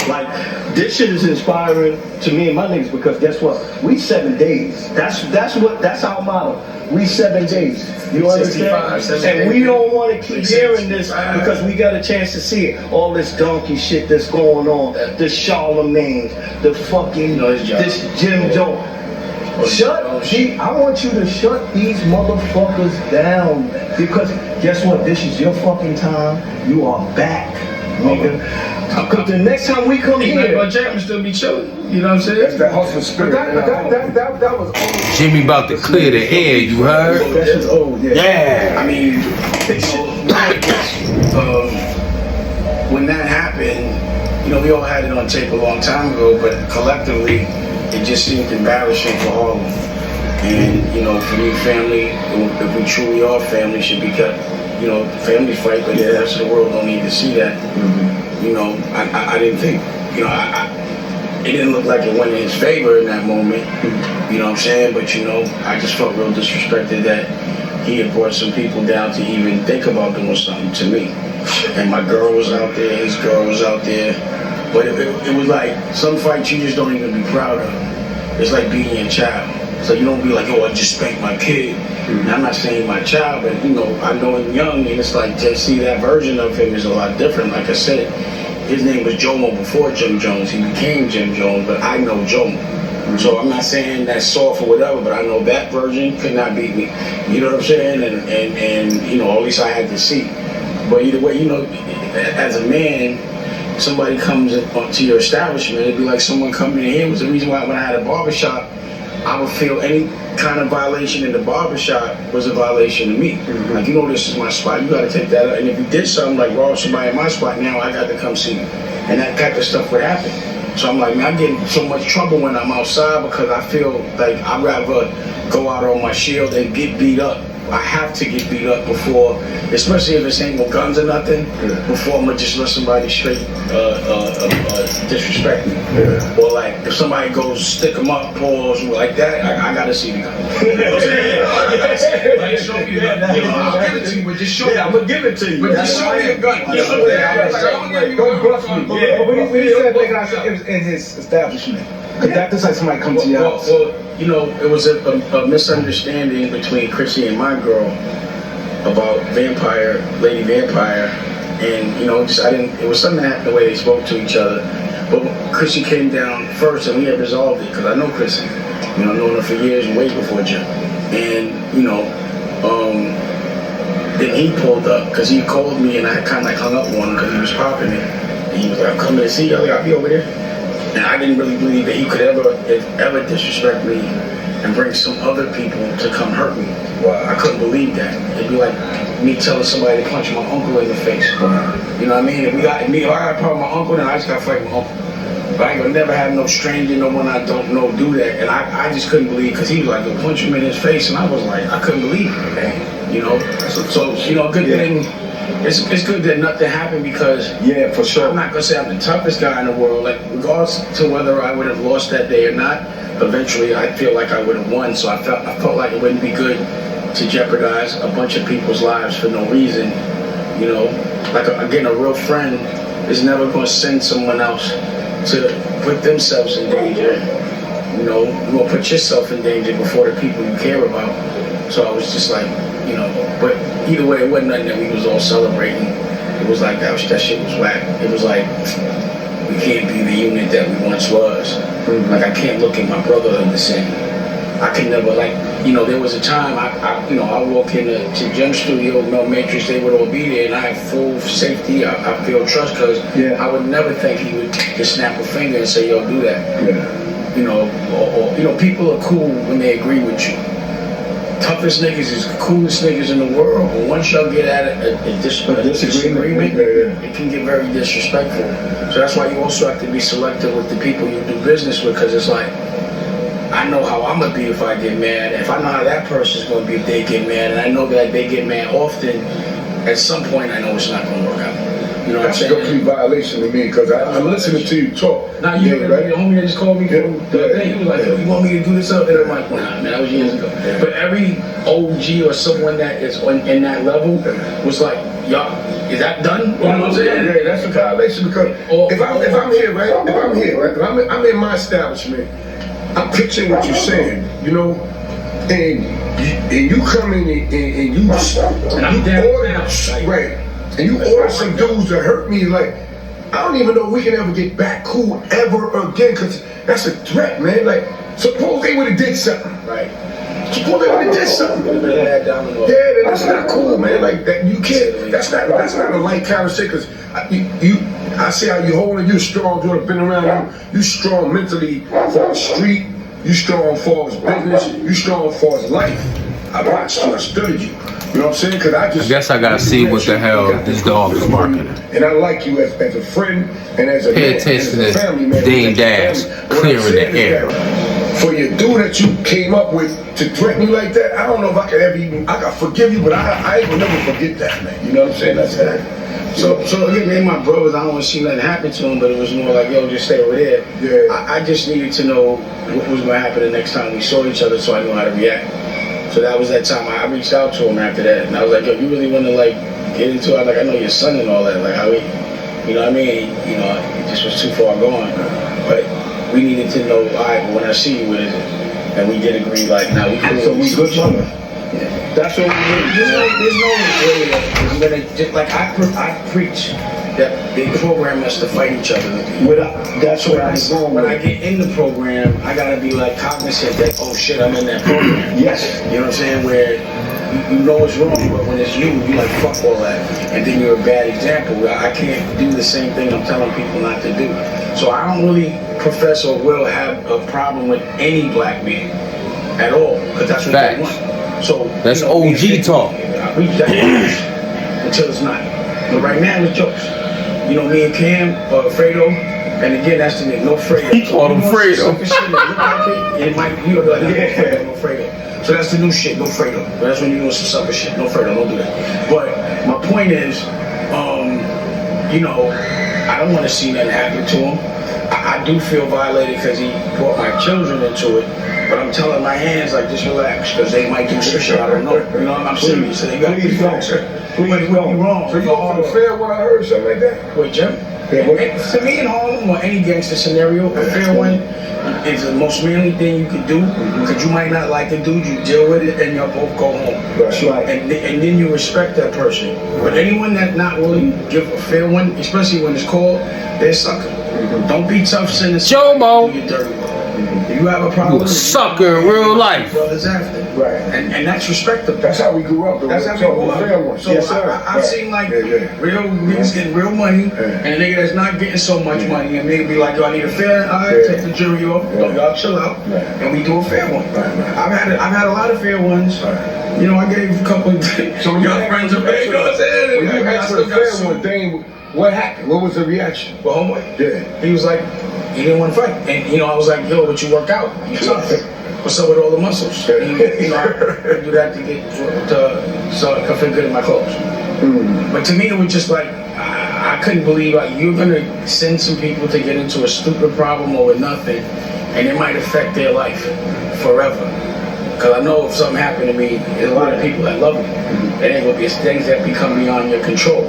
Like, this shit is inspiring to me and my niggas because guess what? We 7 days. That's our motto. We 7 days. You understand? And we don't want to keep hearing this because we got a chance to see it. All this donkey shit that's going on, the Charlemagne, the fucking this Jim Jomo. I want you to shut these motherfuckers down because guess what? This is your fucking time. You are back, nigga. Because the next time we come here, but Jack will still be chilling. You know what I'm saying? That's that hustle spirit. That was old. Jimmy about to clear the air, you heard? That shit's old, Yeah. I mean, when that happened, we all had it on tape a long time ago, but collectively, it just seemed embarrassing for all of them. And, for me, family, if we truly are family, should be kept, family fight, but the rest of the world don't need to see that. I didn't think, it didn't look like it went in his favor in that moment, you know what I'm saying? But, I just felt real disrespected that he had brought some people down to even think about doing something to me. And my girl was out there, his girl was out there. But it was like some fights you just don't even be proud of. It's like beating your child. So you don't be like, I just spanked my kid. And I'm not saying my child, but I know him young, and it's like to see that version of him is a lot different. Like I said, his name was Jomo before Jim Jones. He became Jim Jones, but I know Jomo. So I'm not saying that's soft or whatever, but I know that version could not beat me. You know what I'm saying? And at least I had to see. But either way, as a man, somebody comes to your establishment, it'd be like someone coming in here. It was the reason why when I had a barbershop, I would feel any kind of violation in the barbershop was a violation to me. Like, this is my spot, you gotta take that out. And if you did something like rob somebody in my spot, now I got to come see you. And that type of stuff would happen. So I'm like, man, I get in so much trouble when I'm outside because I feel like I'd rather go out on my shield than get beat up. I have to get beat up before, especially if it's ain't no guns or nothing, before I'm gonna just let somebody straight disrespect me. Or like if somebody goes stick them up, pause like that, I gotta see the gun. You know what I'm saying? Like show me a gun. I'll give it to you, but just show me. I'm gonna give it to you. But just show me a gun. Don't bluff me. But when he said they got it was in his establishment. Because that just like somebody come to your house. Well, it was a misunderstanding between Chrissy and my girl about Lady Vampire, and it was something that happened the way they spoke to each other. But Chrissy came down first, and we had resolved it because I know Chrissy. I've known her for years, way before Jim. And then he pulled up because he called me, and I kind of like hung up on him because he was popping it. And he was like, "I'm coming to see you." I'll be over there. And I didn't really believe that he could ever disrespect me and bring some other people to come hurt me. Wow. I couldn't believe that. It'd be like me telling somebody to punch my uncle in the face. Wow. You know what I mean? If I got a problem with my uncle, then I just got to fight my uncle. But I ain't gonna never have no stranger, no one I don't know do that. And I just couldn't believe, because he was like, go punch him in his face. And I was like, I couldn't believe it, man. So good thing. It's good that nothing happened because for sure. I'm not gonna say I'm the toughest guy in the world. Like regardless to whether I would have lost that day or not, eventually I feel like I would have won. So I felt like it wouldn't be good to jeopardize a bunch of people's lives for no reason. Like again, a real friend is never gonna send someone else to put themselves in danger. You gonna put yourself in danger before the people you care about. So I was just like, but either way, it wasn't nothing that we was all celebrating. It was like that shit was whack. It was like, we can't be the unit that we once was. Like I can't look at my brotherhood the same. I can never there was a time I walk into Jim's studio, no Matrix, they would all be there, and I have full safety. I feel trust because I would never think he would just snap a finger and say, "Yo, do that." People are cool when they agree with you. Toughest niggas is the coolest niggas in the world, but once y'all get at a disagreement, it can get very disrespectful. So that's why you also have to be selective with the people you do business with, because it's like, I know how I'm gonna be if I get mad. If I know how that person's gonna be if they get mad, and I know that they get mad often, at some point I know it's not gonna work out. You know what I'm That's a saying? complete violation to me because I'm listening to you talk. Now you yeah, the homie that just called me from the other day, he was like, "Yo, you want me to do this up?" And I'm like, "Nah, man, that was years ago." But every OG or someone that is in that level was like, "Y'all, is that done?" You know what I'm saying? Yeah, that's a violation because if I'm here, right? If I'm here, right? If I'm in my establishment, I'm picturing what you're saying, you know, and you come in and you order, right? And you order some dudes to hurt me, like, I don't even know if we can ever get back cool ever again, because that's a threat, man. Like, suppose they would have did something. Right. Suppose they would have did something. Yeah, then that's not cool, man. Like, that you can't, that's not a light kind of shit, because I see how you holding, you strong, you have been around, you strong mentally for the street, you strong for his business, you strong for his life. I watched you, I studied you. You know what I'm saying? Because I guess I gotta see what the hell this dog is barking at. And I like you as a friend and as a Pay attention to family man. Dean Dash clearing the air. For your dude that you came up with to threaten you like that, I don't know if I can ever even, I can forgive you, but I ain't gonna never forget that, man. You know what I'm saying? That's that. So again, man, my brothers, I don't want to see nothing happen to them, but it was more like, yo, just stay over there. Yeah. I just needed to know what was going to happen the next time we saw each other, so I knew how to react. So that was that time I reached out to him after that, and I was like, yo, you really want to like get into it? Like, I know your son and all that, like how he, you know what I mean? You know, it just was too far gone. But we needed to know, all right, when I see you, what is it? And we did agree, like, now we could. So we good brother. Yeah. That's what we There's no way that it's gonna, just like I preach that they program us to fight each other. That's what I'm going When with. I get in the program, I gotta be like cognizant that, oh shit, I'm in that program. Yes. You know what I'm saying? Where you know it's wrong, but when it's you like fuck all that, and then you're a bad example. I can't do the same thing I'm telling people not to do. So I don't really profess or will have a problem with any black man at all, because that's what they want. So that's OG talk. I reach that until it's not. But right now it's jokes. You know, me and Cam or Fredo, and again that's the nigga, no Fredo. He called him Fredo. It might you know like no Fredo. So that's the new shit, no Fredo. But that's when you doing some sucker shit, no Fredo, don't do that. But my point is, you know, I don't want to see that happen to him. I do feel violated because he brought my children into it. But I'm telling my hands, like, just relax, because they might do some shit I don't know. You know, I'm serious. So they got to be wrong. Please don't. Wrong. So you offer a fair one, I heard something like that? Wait, Jim? To me in Harlem or any gangster scenario, a fair one is the most manly thing you can do, because you might not like the dude, you deal with it, and y'all both go home. That's right. And then you respect that person. But anyone that's not willing to give a fair one, especially when it's called, they're a sucker. Don't be tough, sinister. Jomo. Do your dirty work. If you have a problem, You a sucker in real life. Brothers after. Right. And that's respectable. That's how we grew up, though. That's how we grew up. Fair one. So Yes, sir. I've seen like real niggas getting real money, and a nigga that's not getting so much money, and nigga be like, yo, I need a fair. All right, take the jury off. Y'all chill out, and we do a fair one. I've had a lot of fair ones. You know, I gave a couple of young friends a fair. You know what I'm saying? When you asked for the fair one, Dane, what happened? What was the reaction? Well, homeboy, he was like, he didn't want to fight, and you know, I was like, yo, but you work out, you tough. What's up with all the muscles? And, you know, I do that so I can feel good in my clothes. But to me, it was just like, I couldn't believe, like, you're gonna send some people to get into a stupid problem over nothing, and it might affect their life forever. Because I know if something happened to me, there's a lot of people that love me. It ain't gonna be things that become beyond your control.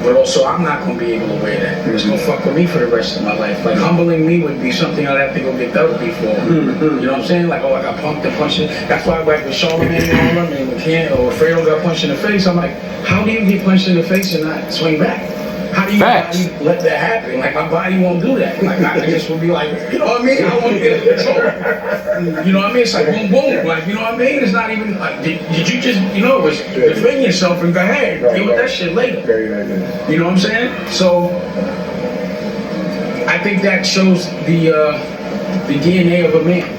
But also, I'm not gonna be able to wear that. It's gonna fuck with me for the rest of my life. Like, humbling me would be something I'd have to go get therapy for. You know what I'm saying? Like, oh, I got punked and punched. That's why, like, with Charlamagne and all them, and McCann or Fredo got punched in the face, I'm like, how do you get punched in the face and not swing back? How do you let that happen? Like, my body won't do that. Like, I just would be like, you know what I mean? I want to get in control. You know what I mean? It's like boom, boom. Like, you know what I mean? It's not even like, did you just, you know, it was defend yourself and go ahead. Deal with that shit later. You know what I'm saying? So, I think that shows the DNA of a man.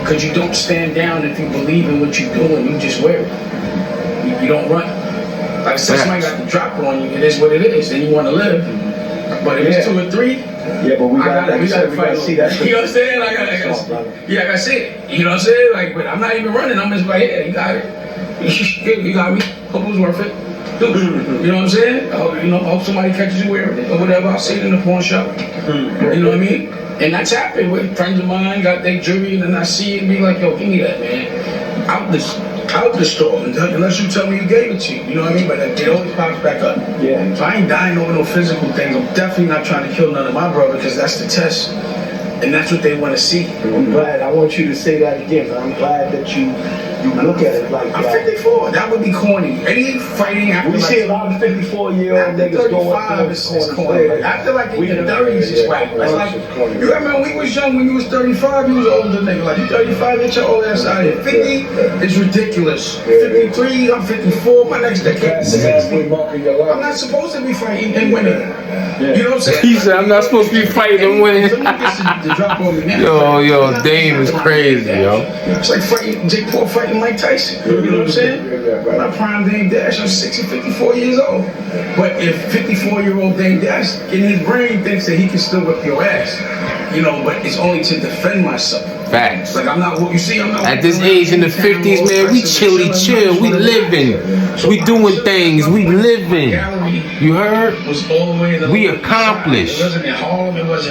Because you don't stand down if you believe in what you're doing. You just wear it. You don't run. Like I said, somebody got the drop on you, it is what it is, and you want to live. But if it's 2 or 3, but we gotta see that. You know what I'm saying? I gotta see it. You know what I'm saying? Like, but I'm not even running. I'm just like, yeah, you got it. You got me. Hope it was worth it. do. You know what I'm saying? I hope somebody catches you wearing it or whatever. I see it in the pawn shop. You know what I mean? And that's happened with friends of mine, got their jewelry, and then I see it and be like, yo, give me that, man. Out the store, unless you tell me you gave it to you. You know what I mean? But it always pops back up. Yeah. So I ain't dying over no physical things. I'm definitely not trying to kill none of my brother because that's the test. And that's what they want to see. I'm glad. I want you to say that again. I'm glad that you look at it like I'm that. 54. That would be corny. Any fighting after We see a lot of 54-year-old niggas going through is corny. Like, after like in your 30s, it's whack. It's like, you remember when we was young, when you was 35, you was an older nigga. Like, you 35, get your old ass out of here. 50 is ridiculous. 53, I'm 54, my next decade is 60. I'm not supposed to be fighting and winning. You know what I'm saying? He said, I'm not supposed to be fighting and winning. Someone gets to drop on me now. Yo, Dame is crazy, yo. It's like fighting Jake Paul fighting Mike Tyson. You know what I'm saying? My prime Dame Dash, I'm 54 years old. But if 54-year-old Dame Dash in his brain thinks that he can still whip your ass, you know, but it's only to defend myself. Facts. Like I'm not, you see, I'm not. At this age in the 50s, man, we chill, we living, we doing things, we living. You heard? We accomplished.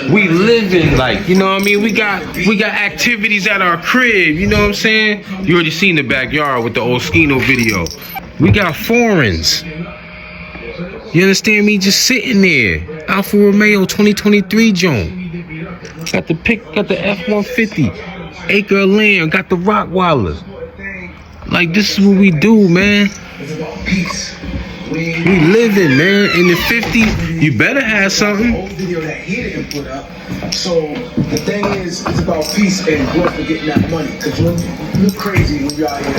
We living, like, you know what I mean? We got activities at our crib, you know what I'm saying? You already seen the backyard with the old Skino video. We got foreigns. You understand me? Just sitting there. Alfa Romeo 2023 Jomo. Got the F-150, acre of land, got the Rottweiler. Like, this is what we do, man. We living, man. In the 50s, you better have something. Video that he didn't put up. So the thing is, it's about peace and growth and getting that money. Cause you're crazy when you're out here.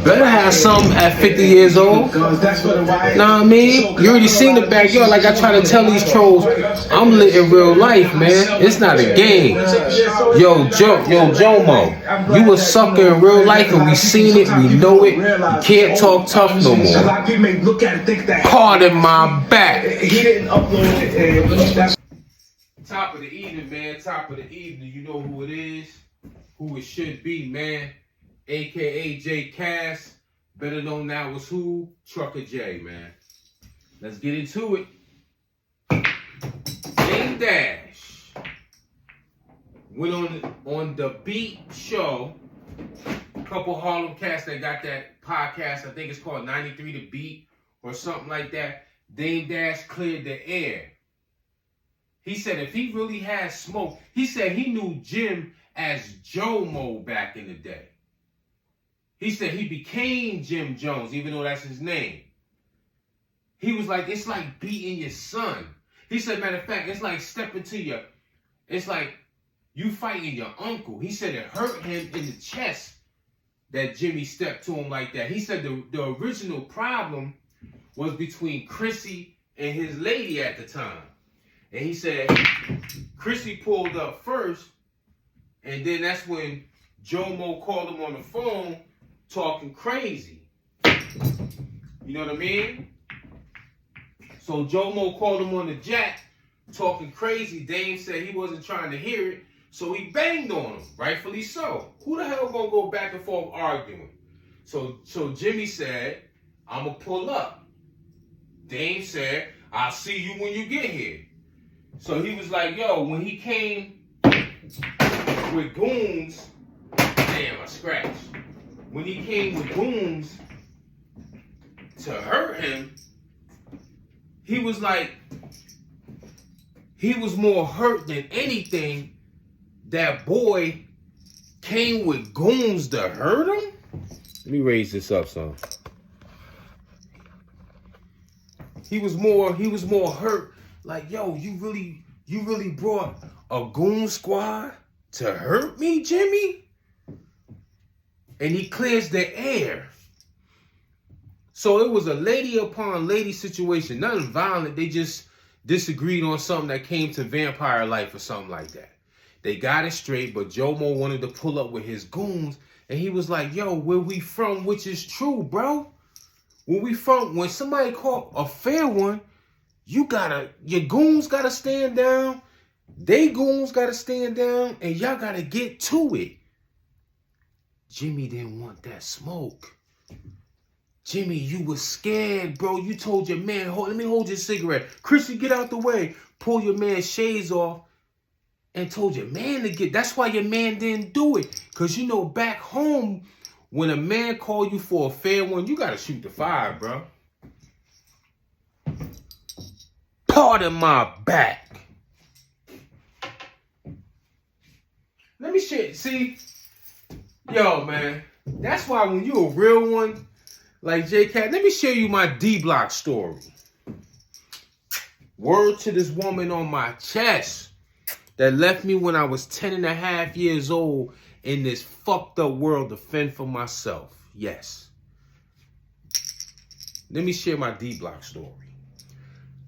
Better have something at 50 years old. That's what the Know what I mean? You already seen the backyard. Like I try to tell these trolls, I'm living real life, man. It's not a game. Yo, Jomo, you a sucker in real life, and we seen it, we know it. You can't talk tough no more. A lot of people may look at it and think that Hard in my back. he didn't upload it. And that's Top of the evening, man. Top of the evening. You know who it is, who it should be, man. AKA J Cass, better known now as who? Trucker J, man. Let's get into it. Dame Dash went on the Beat show. A couple Harlem cats that got that podcast. I think it's called 93 The Beat or something like that. Dame Dash cleared the air. He said if he really had smoke, he said he knew Jim as Jomo back in the day. He said he became Jim Jones, even though that's his name. He was like, it's like beating your son. He said, matter of fact, it's like stepping to your, it's like you fighting your uncle. He said it hurt him in the chest that Jimmy stepped to him like that. He said the original problem was between Chrissy and his lady at the time. And he said Chrissy pulled up first, and then that's when Jomo called him on the phone talking crazy. You know what I mean? So Jomo called him on the jack talking crazy. Dame said he wasn't trying to hear it, so he banged on him, rightfully so. Who the hell gonna go back and forth arguing? So Jimmy said, I'ma pull up. Dame said, I'll see you when you get here. So he was like, yo, when he came with goons, damn, I scratched. When he came with goons to hurt him, he was like, he was more hurt than anything. That boy came with goons to hurt him? Let me raise this up some. He was more hurt. Like, yo, you really brought a goon squad to hurt me, Jimmy? And he clears the air. So it was a lady upon lady situation, nothing violent. They just disagreed on something that came to vampire life or something like that. They got it straight, but Jomo wanted to pull up with his goons, and he was like, yo, where we from, which is true, bro. When somebody caught a fair one, your goons gotta stand down, they goons gotta stand down, and y'all gotta get to it. Jimmy didn't want that smoke. Jimmy, you was scared, bro. You told your man, let me hold your cigarette. Chrissy, get out the way. Pull your man's shades off and told your man to get. That's why your man didn't do it. Because, you know, back home, when a man call you for a fair one, you got to shoot the fire, bro. Pardon my back. Let me share. See, yo, man, that's why when you a real one, like J-Cat, let me share you my D-Block story. Word to this woman on my chest that left me when I was 10 and a half years old in this fucked up world to fend for myself. Yes. Let me share my D-Block story.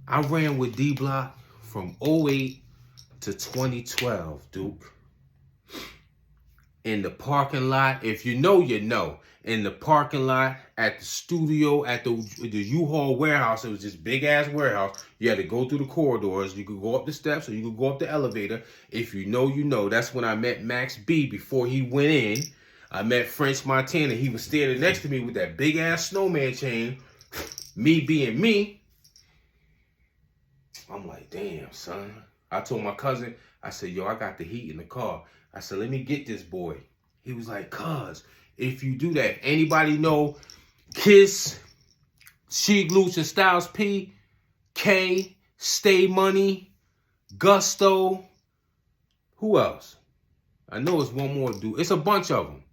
I ran with D-Block from 08 to 2012, Duke. In the parking lot, if you know, you know. In the parking lot, at the studio, at the U-Haul warehouse. It was this big-ass warehouse. You had to go through the corridors. You could go up the steps or you could go up the elevator. If you know, you know. That's when I met Max B before he went in. I met French Montana. He was standing next to me with that big-ass snowman chain. Me being me. I'm like, damn, son. I told my cousin, I said, yo, I got the heat in the car. I said, let me get this boy. He was like, cuz, if you do that, anybody know Kiss, Sheik Luch and Styles P, K, Stay Money, Gusto, who else? I know it's one more dude. It's a bunch of them.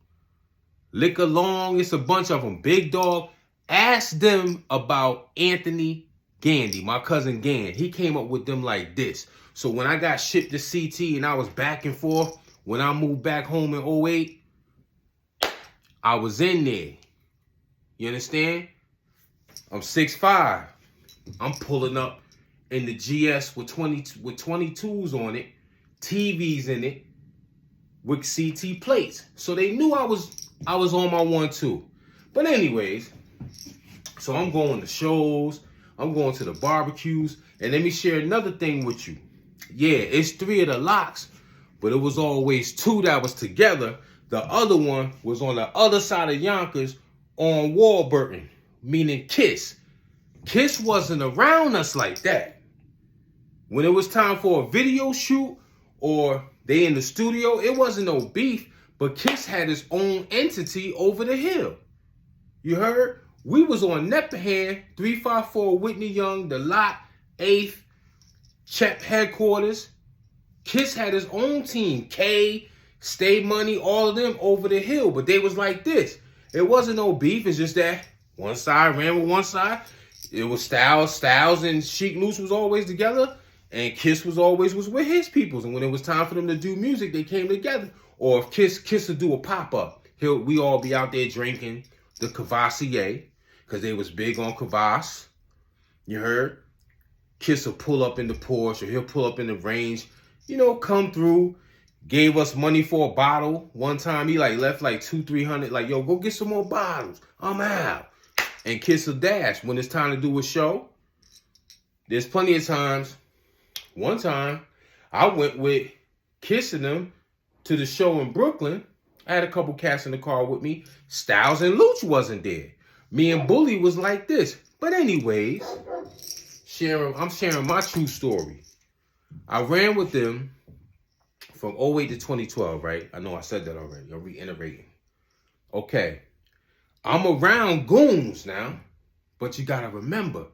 Liquor Long, it's a bunch of them. Big Dog. Ask them about Anthony Gandy, my cousin Gan. He came up with them like this. So when I got shipped to CT and I was back and forth, when I moved back home in 08, I was in there. You understand? I'm 6'5". I'm pulling up in the GS with 22s on it, TVs in it, with CT plates. So they knew I was on my 1-2. But anyways, so I'm going to shows, I'm going to the barbecues, and let me share another thing with you. Yeah, it's 3 of the locks, but it was always 2 that was together. The other one was on the other side of Yonkers on Warburton, meaning Kiss. Kiss wasn't around us like that. When it was time for a video shoot or they in the studio, it wasn't no beef, but Kiss had its own entity over the hill. You heard? We was on Nepperhan, 354 Whitney Young, the lot, 8th, Chep headquarters. Kiss had his own team, K, Stay Money, all of them over the hill, but they was like this. It wasn't no beef, it's just that one side ran with one side. It was Styles and Sheik Luch was always together, and Kiss was always with his peoples. And when it was time for them to do music, they came together. Or if Kiss would do a pop-up, we all be out there drinking the Cavassier, because they was big on Kvass. You heard? Kiss will pull up in the Porsche, or he'll pull up in the Range, you know, come through, gave us money for a bottle. One time he left like $200-300, like, yo, go get some more bottles. I'm out. And Kiss will dash when it's time to do a show. There's plenty of times. One time, I went with Kiss and them to the show in Brooklyn. I had a couple cats in the car with me. Styles and Luch wasn't there. Me and Bully was like this. But anyways, I'm sharing my true story. I ran with them from 08 to 2012, right? I know I said that already. I'm reiterating. Okay. I'm around goons now, but you gotta remember,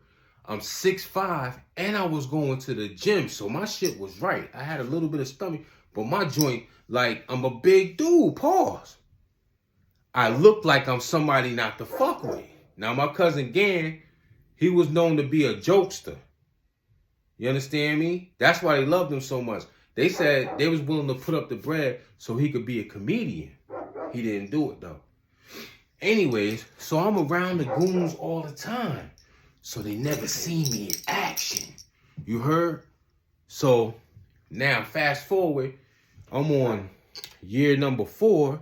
I'm 6'5", and I was going to the gym, so my shit was right. I had a little bit of stomach, but my joint, like, I'm a big dude, pause. I look like I'm somebody not to fuck with. Now, my cousin Gan, he was known to be a jokester. You understand me? That's why they loved him so much. They said they was willing to put up the bread so he could be a comedian. He didn't do it, though. Anyways, so I'm around the goons all the time. So they never see me in action. You heard? So now fast forward, I'm on year number 4.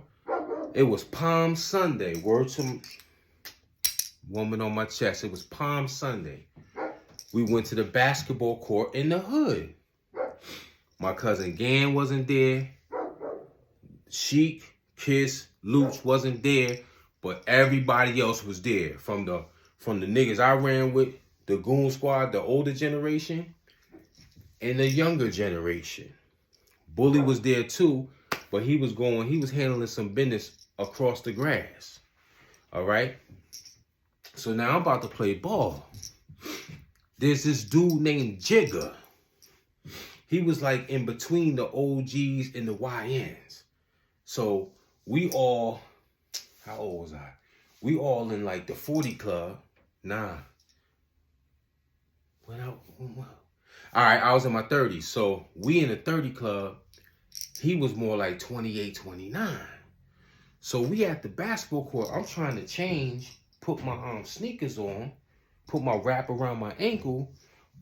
It was Palm Sunday. Word to woman on my chest. It was Palm Sunday. We went to the basketball court in the hood. My cousin Gan wasn't there. Sheik, Kiss, Luch wasn't there. but everybody else was there. From the niggas I ran with, the goon squad, the older generation, and the younger generation. Bully was there too, but he was handling some business across the grass. All right? So now I'm about to play ball. There's this dude named Jigga. He was like in between the OGs and the YNs. So we all, how old was I? We all in like the 40 club. Nah. All right, I was in my 30s. So we in the 30 club. He was more like 28, 29. So we at the basketball court. I'm trying to change, put my sneakers on, put my wrap around my ankle.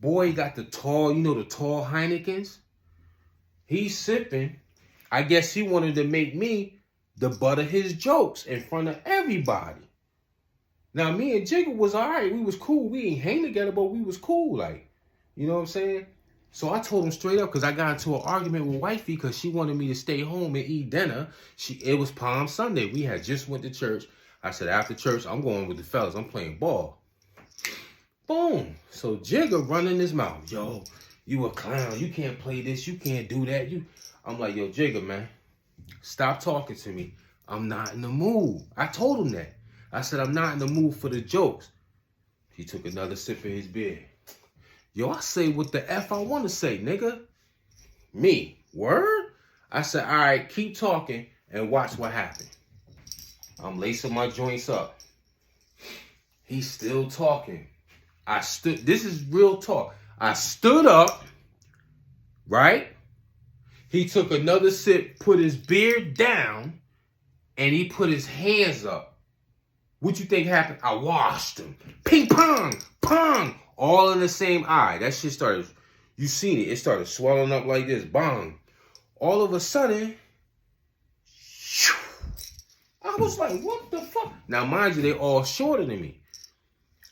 Boy got the tall, the tall Heinekens. He's sipping. I guess he wanted to make me the butt of his jokes in front of everybody. Now, me and Jigga was all right. We was cool. We ain't hang together, but we was cool. Like, you know what I'm saying? So I told him straight up, because I got into an argument with wifey because she wanted me to stay home and eat dinner. It was Palm Sunday. We had just went to church. I said, after church, I'm going with the fellas. I'm playing ball. Boom. So Jigga running his mouth. Yo, you a clown. You can't play this. You can't do that. I'm like, yo, Jigga, man, stop talking to me. I'm not in the mood. I told him that. I said, I'm not in the mood for the jokes. He took another sip of his beer. Yo, I say what the F I want to say, nigga. Me. Word? I said, all right, keep talking and watch what happens. I'm lacing my joints up. He's still talking. This is real talk. I stood up, right? He took another sip, put his beard down, and he put his hands up. What you think happened? I washed him. Ping pong, pong, all in the same eye. That shit started, you seen it. It started swelling up like this, bong. All of a sudden, I was like, what the fuck? Now, mind you, they all shorter than me.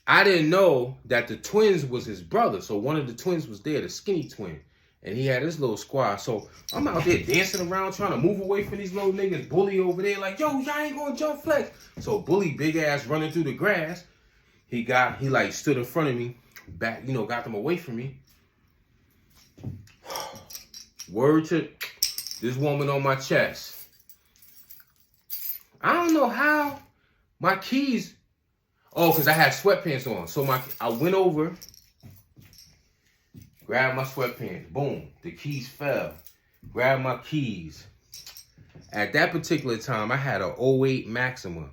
I didn't know that the twins was his brother. So one of the twins was there, the skinny twin. And he had his little squad. So I'm out there dancing around, trying to move away from these little niggas. Bully over there like, yo, y'all ain't gonna jump flex. So Bully, big ass, running through the grass. He like stood in front of me, back, got them away from me. Word to this woman on my chest. I don't know how my keys. Oh, because I had sweatpants on. So I went over, grabbed my sweatpants. Boom. The keys fell. Grabbed my keys. At that particular time, I had an 08 Maxima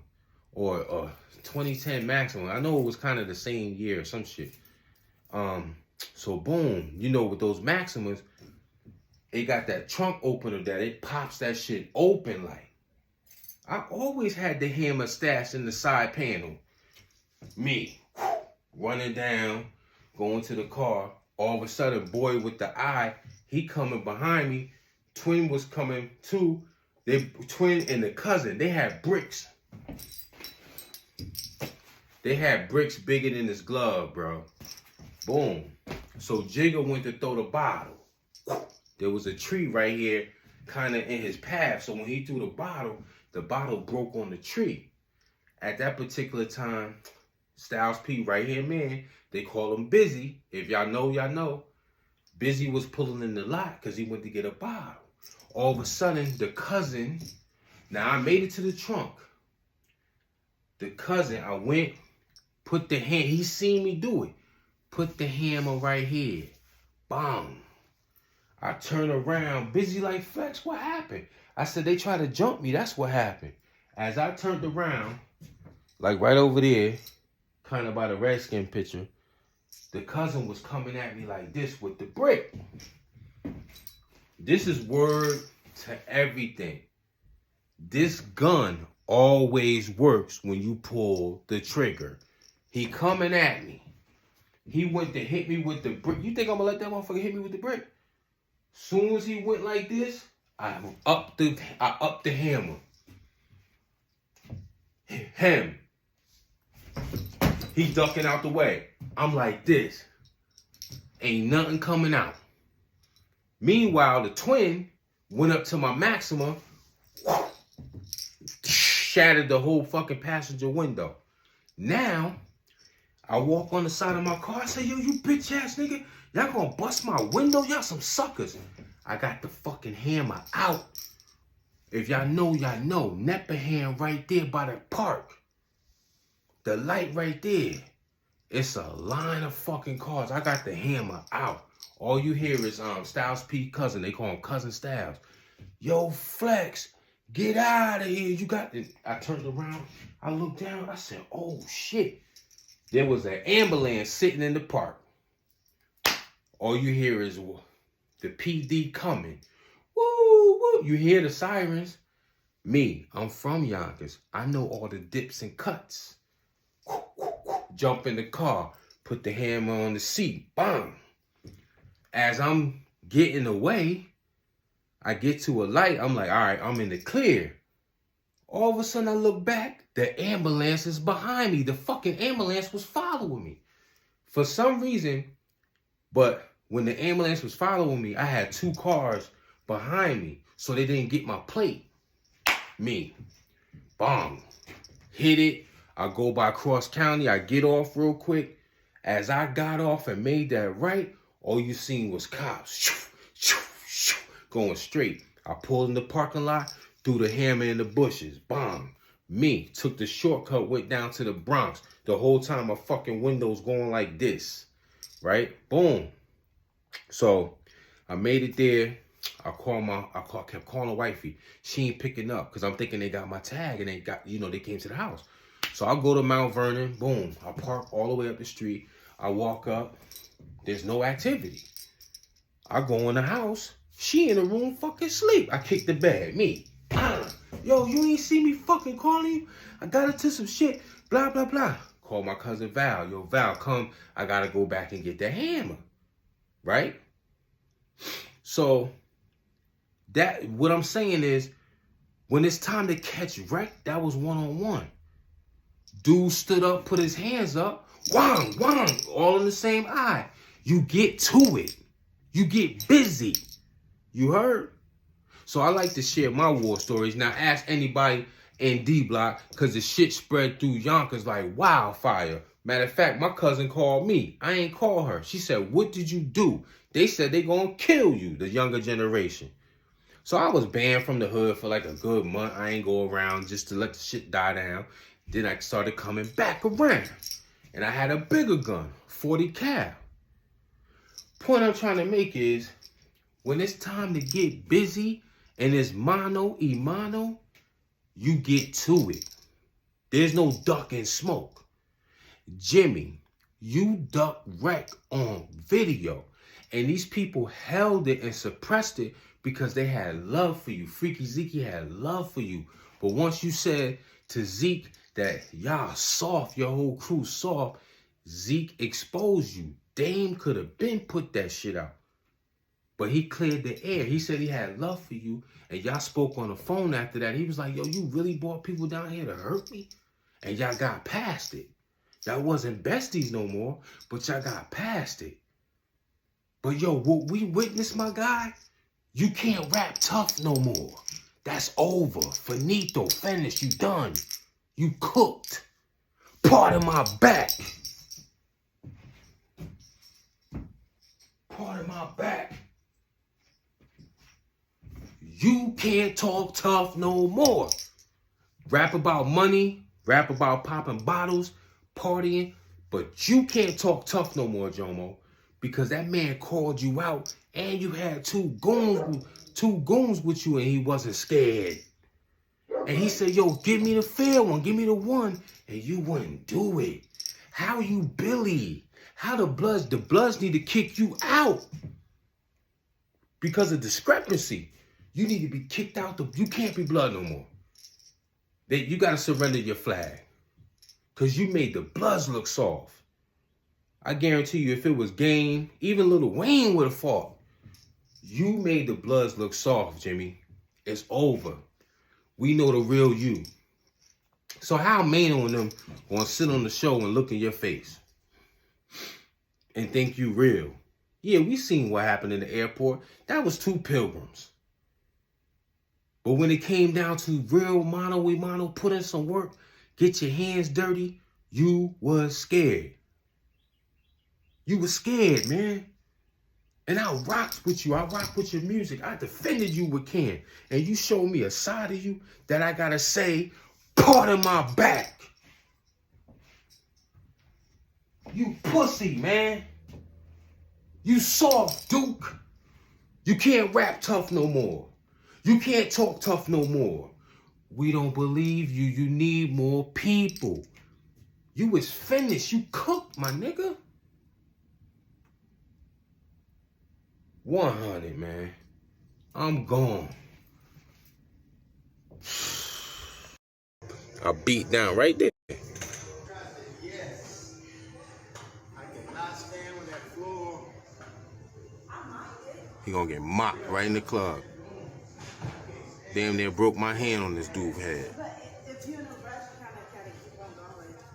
or a 2010 Maxima. I know it was kind of the same year or some shit. So boom. With those Maximas, it got that trunk opener that it pops that shit open like. I always had the hammer stashed in the side panel. Me, running down, going to the car. All of a sudden, boy with the eye, he coming behind me. Twin was coming too. Twin and the cousin, they had bricks. They had bricks bigger than his glove, bro. Boom. So Jigga went to throw the bottle. There was a tree right here, kind of in his path. So when he threw the bottle broke on the tree. At that particular time, Styles P right here, man, they call him Busy. If y'all know, y'all know. Busy was pulling in the lot because he went to get a bottle. All of a sudden, the cousin, now I made it to the trunk. The cousin, I went, put the hand, he seen me do it. Put the hammer right here. Bang. I turn around, Busy like, Flex, what happened? I said, they tried to jump me, that's what happened. As I turned around, like right over there, kind of by the Redskin picture, the cousin was coming at me like this with the brick. This is word to everything. This gun always works when you pull the trigger. He coming at me. He went to hit me with the brick. You think I'm gonna let that motherfucker hit me with the brick? Soon as he went like this, I upped the hammer. Him. He ducking out the way. I'm like this. Ain't nothing coming out. Meanwhile, the twin went up to my Maxima. shattered the whole fucking passenger window. Now, I walk on the side of my car. I say, yo, you bitch ass nigga. Y'all gonna bust my window? Y'all some suckers. I got the fucking hammer out. If y'all know, y'all know. Nepperham right there by the park. The light right there. It's a line of fucking cars. I got the hammer out. All you hear is Styles P cousin. They call him Cousin Styles. Yo, Flex, get out of here. You got this. I turned around. I looked down. I said, oh, shit. There was an ambulance sitting in the park. All you hear is the PD coming. Woo, woo. You hear the sirens. Me, I'm from Yonkers. I know all the dips and cuts. Jump in the car. Put the hammer on the seat. Bang. As I'm getting away, I get to a light. I'm like, all right, I'm in the clear. All of a sudden, I look back. The ambulance is behind me. The fucking ambulance was following me. For some reason, but when the ambulance was following me, I had 2 cars behind me. So they didn't get my plate. Me. Bang. Hit it. I go by Cross County. I get off real quick. As I got off and made that right, all you seen was cops. Going straight. I pulled in the parking lot, threw the hammer in the bushes. Bang. Me. Took the shortcut, went down to the Bronx. The whole time my fucking window's going like this. Right? Boom. So I made it there. Kept calling wifey. She ain't picking up because I'm thinking they got my tag and they got, they came to the house. So I go to Mount Vernon. Boom. I park all the way up the street. I walk up. There's no activity. I go in the house. She in the room fucking sleep. I kick the bed. Me. Yo, you ain't see me fucking calling you? I got into some shit. Blah, blah, blah. Call my cousin Val. Yo, Val, come. I got to go back and get the hammer. Right? So, what I'm saying is, when it's time to catch wreck, that was one-on-one. Dude stood up, put his hands up. Whang, whang, all in the same eye. You get to it. You get busy. You heard? So I like to share my war stories. Now ask anybody in D-Block, because the shit spread through Yonkers like wildfire. Matter of fact, my cousin called me. I ain't call her. She said, what did you do? They said they gonna kill you, the younger generation. So I was banned from the hood for like a good month. I ain't go around just to let the shit die down. Then I started coming back around. And I had a bigger gun, 40 cal. Point I'm trying to make is, when it's time to get busy and it's mano y mano, you get to it. There's no duck and smoke. Jimmy, you duck wreck on video. And these people held it and suppressed it because they had love for you. Freaky Zeke had love for you. But once you said to Zeke that y'all soft, your whole crew soft, Zeke exposed you. Dame could have been put that shit out. But he cleared the air. He said he had love for you. And y'all spoke on the phone after that. He was like, yo, you really brought people down here to hurt me? And y'all got past it. Y'all wasn't besties no more, but y'all got past it. But yo, what we witnessed, my guy, you can't rap tough no more. That's over. Finito, finished, you done. You cooked. Part of my back. Part of my back. You can't talk tough no more. Rap about money, rap about popping bottles, partying, but you can't talk tough no more, Jomo, because that man called you out and you had two goons with you and he wasn't scared. And he said, yo, give me the fair one, give me the one, and you wouldn't do it. How you Billy? How the Bloods need to kick you out because of discrepancy. You need to be kicked out. You can't be Blood no more. You got to surrender your flag because you made the Bloods look soft. I guarantee you, if it was Game, even Lil Wayne would have fought. You made the Bloods look soft, Jimmy. It's over. We know the real you. So how Mano and them gonna sit on the show and look in your face and think you real? Yeah, we seen what happened in the airport. That was two pilgrims. But when it came down to real mano a mano, put in some work, get your hands dirty, you was scared. You was scared, man. And I rocked with you. I rocked with your music. I defended you with Ken. And you showed me a side of you that I gotta say, pardon my back. You pussy, man. You soft, Duke. You can't rap tough no more. You can't talk tough no more. We don't believe you. You need more people. You was finished. You cooked, my nigga. 100, man. I'm gone. I beat down right there. Yes. I cannot stand with that floor. He gonna get mocked right in the club. Damn near broke my hand on this dude's head.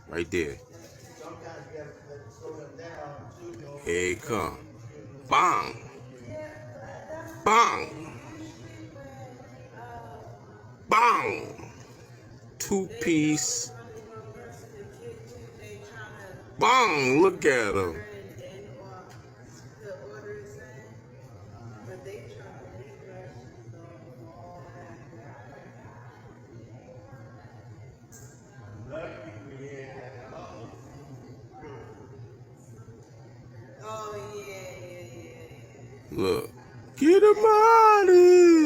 Right there. Here he come. Bang! Bang! Bang! Two-piece. Bang! Look at him. Look. Get him out of here.